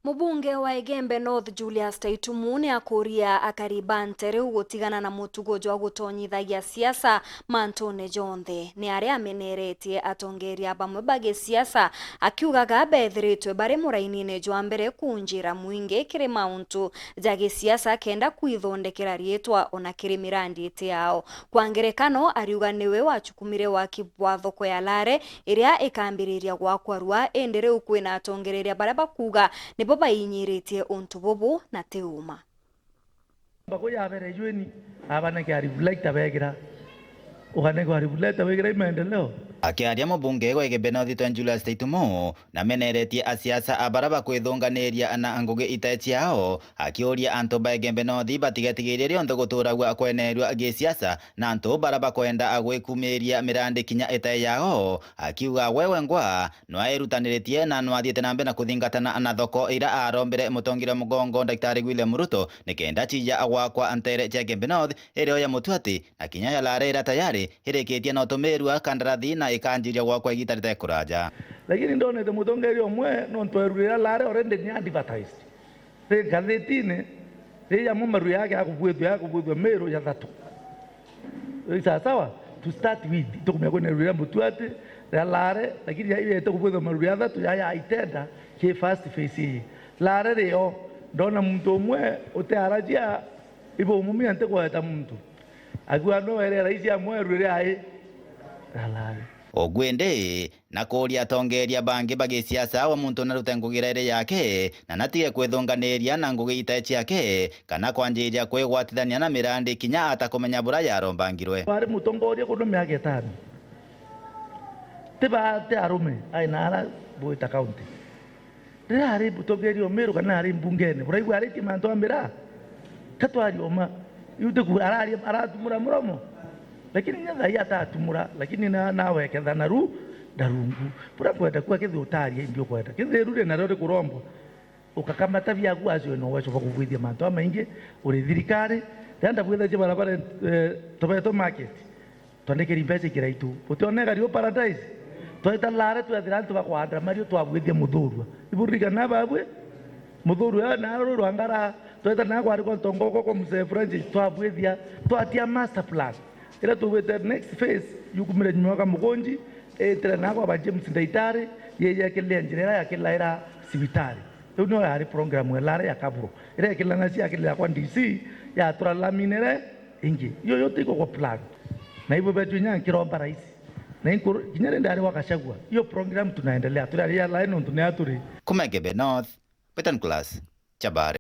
Mubunge wa Egembe North Julius Taitumu ni akuria akariba ntere ugutigana na mutugo jwa gutonyithagia siasa mantone jonthe ni aria ameneretie atongeria bamwe bage siasa akiugaga bethiritwe bari murainine jwa mbere kunjira mwingi kiri mauntu jage siasa kenda kwithondekera rietwa ona kiri mirandi ite yao kwa ngerekano ariuga niwe wachukumire wakibwa thoko ya Lare iria ikambiriria gwakwarua endere ukwina atongereria bara bakuga ni bayinyiritie untu bubu na teuma bako yabere jweni abana ke reflect abegira ukane ko reflect abegira imendeleo akiaria mubunge wa Egembe North Julius Taitumu na meneretie asiasa abaraba kwithunganiria na ngugi itachi yao akiuria antu ba Egembe North batigetigire rionthe guturagwa kwenerwa gisiasa na antu baraba kwenda agwikumiria mirandi kinya itae yao akiuga wewe ngwa no airutaniretie na no athiete nambe na kuthingatana na thoko ira arombere mutongire mugongo Daktari William Ruto nikenda chija agwakwa antere cha Egembe North irio ya mutuati na kinya ya Lare ira tayari irikitie na utumirwa kandarathi na ikanjiria gwakwa igita ritekuraja lakini ndonete mutongeri omwe no ntwerurira Lare already ni advertised re gazetine re ya mumaru yake akubwethwa mero ya thatu sawa to start with tukumya kwenerurira mutuati ya Lare lakini ya ile tukubwethwa maru ya thatu ya itenda ke first face Lare reo ndona muntu omwe utearajia ibo mumia ntekweta muntu agwa no ere raisi amwe rurire ai Lare ogwende na kuria atongeria bangi bagi siasa wa muntu na rutengugira ire yake na natige kwithunganiria na ngugi itachi yake kana kwanjiria kwigwatithania na mirandi kinya atakumenya bura yarombangirwe bari mutongoria kuno miaka 5 te arume aina ara Buita County ari mutongeria omeru kana ari mbungene bura igwa ari kimanto amira katwari oma yude ku arari aratumura muromo lakini nyaga yatatumura lakini nawe ketha naru darungu pura kwenda kwa kithutari ndio kwenda kitherure na rore kurombo ukakamata bya gwacio no wecho bakugwithia manto maingi uri thirikari ndanda bwetha je barabara tobeto market twandikiri mbeca kiraitu utionega rio paradise toita Lare twethirantu bakwandra mario twabwithia muthurwa iburika na babwe muthurwa na roro angara toita na kwari kwa ntongoko kwa mzee Francis twabwithia twatia master plan ila tuwete next phase yukumire nyuka mugonji etera nako ba James Ndaitare yeye akile njira yake laira sibitari uno ari program ya Lare ya kaburo ila akile nasi akile kwa DC ya turalaminere ingi yote iko kwa plan na hivyo betu nya kiromba rais na kinyere ndari wakashagwa hiyo program tunaendelea tunaria line tunayaturi kuma Egembe North Petan Class Chabare.